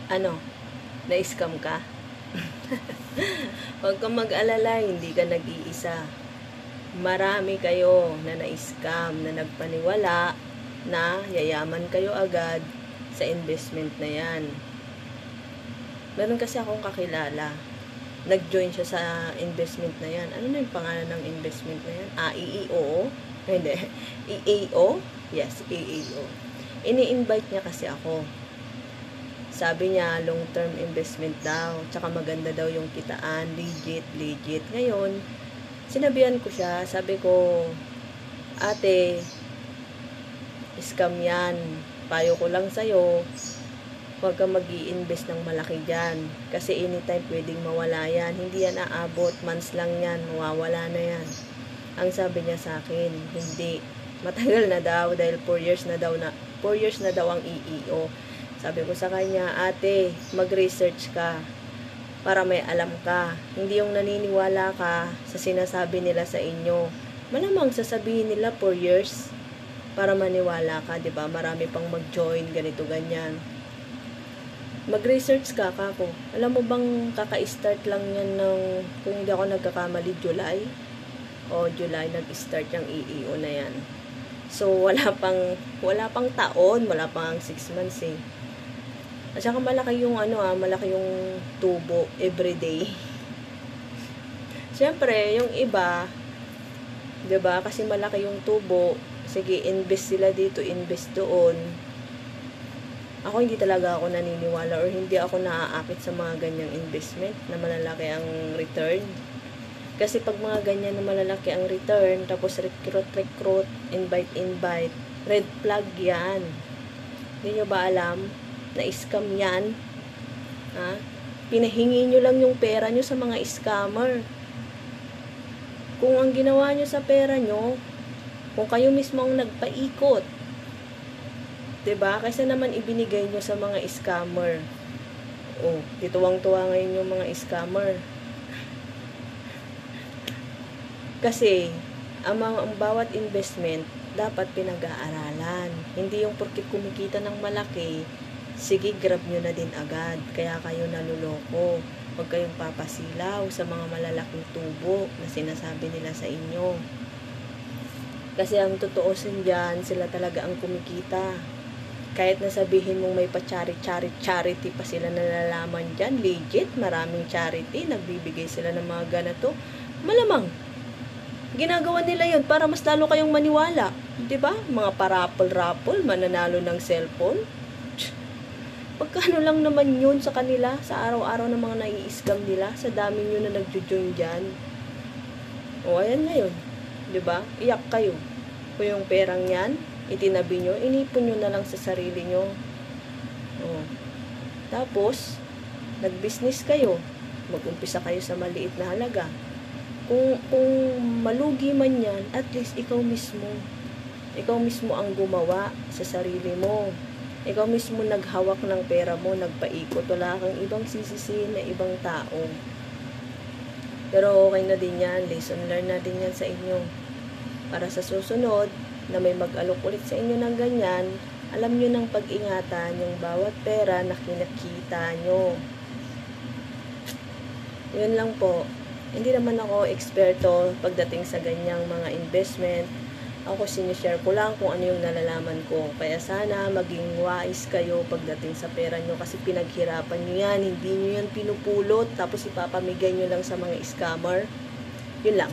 Ano? Na-scam ka? Huwag kang mag-alala, hindi ka nag-iisa. Marami kayo na na-scam, na nagpaniwala na yayaman kayo agad sa investment na yan. Meron kasi akong kakilala. Nag-join siya sa investment na yan. Ano na yung pangalan ng investment na yan? EEO? Hindi. EAO? Yes, EAO. Ini-invite niya kasi ako. Sabi niya, long-term investment daw. Tsaka maganda daw yung kitaan. Legit. Ngayon, sinabihan ko siya. Sabi ko, ate, scam yan. Payo ko lang sa'yo. Huwag kang mag-i-invest ng malaki dyan. Kasi anytime pwedeng mawala yan. Hindi yan aabot. Months lang yan. Mawawala na yan. Ang sabi niya sa akin, hindi. Matagal na daw. Dahil 4 years na daw ang EEO. Sabi ko sa kanya, ate, mag-research ka para may alam ka. Hindi yung naniniwala ka sa sinasabi nila sa inyo. Malamang sasabihin nila 4 years para maniwala ka, 'di ba? Marami pang mag-join, ganito, ganyan. Mag-research ka, kako. Alam mo bang kaka-start lang yan ng, kung hindi ako nagkakamali, July? O July, nag-start yung EEO na yan. So, wala pang taon, wala pang 6 months eh. At saka malaki yung malaki yung tubo everyday. Siyempre, yung iba, 'di ba? Kasi malaki yung tubo, sige, invest sila dito, invest doon. Ako hindi talaga ako naniniwala or hindi ako naaakit sa mga ganyang investment na malalaki ang return. Kasi pag mga ganyan na malalaki ang return, tapos recruit, invite, red flag yan. Hindi nyo ba alam? Na-scam yan. Ha? Pinahingi nyo lang yung pera nyo sa mga scammer. Kung ang ginawa nyo sa pera nyo, kung kayo mismo ang nagpaikot, 'di ba? Kasi naman ibinigay nyo sa mga scammer. Oh, dituwang-tuwa ngayon yung mga scammer. Kasi ang bawat investment dapat pinag-aaralan. Hindi yung porkit kumikita ng malaki, sige, grab nyo na din agad. Kaya kayo naluloko. Huwag kayong papasilaw sa mga malalaking tubo na sinasabi nila sa inyo. Kasi ang totoosin dyan, sila talaga ang kumikita. Kahit nasabihin mong may pa-charity pa sila nalalaman dyan, legit, maraming charity, nagbibigay sila ng mga ganito. Malamang, ginagawa nila yun para mas lalo kayong maniwala. 'Di ba? Mga parapol-rapol, mananalo ng cellphone. Pagkano lang naman yun sa kanila, sa araw-araw ng mga nai-scam nila, sa dami nyo na nagjo-join dyan. O, ayan na yun. 'Di ba? Iyak kayo. Kung yung perang yan, itinabi nyo, inipon nyo na lang sa sarili nyo. O. Tapos, nag-business kayo. Mag-umpisa kayo sa maliit na halaga. Kung malugi man yan, at least ikaw mismo ang gumawa sa sarili mo. Ikaw mismo naghawak ng pera mo, nagpaikot, wala kang ibang sisisihin na ibang tao. Pero okay na din yan, lesson learn na din yan sa inyo. Para sa susunod, na may mag-alok ulit sa inyo ng ganyan, alam nyo ng pag-ingatan yung bawat pera na kinakita nyo. Yun lang po. Hindi naman ako eksperto pagdating sa ganyang mga investment. Ako sinishare ko lang kung ano yung nalalaman ko. Kaya sana maging wise kayo pagdating sa pera nyo kasi pinaghirapan nyo yan. Hindi nyo yan pinupulot tapos ipapamigay nyo lang sa mga scammer. Yun lang.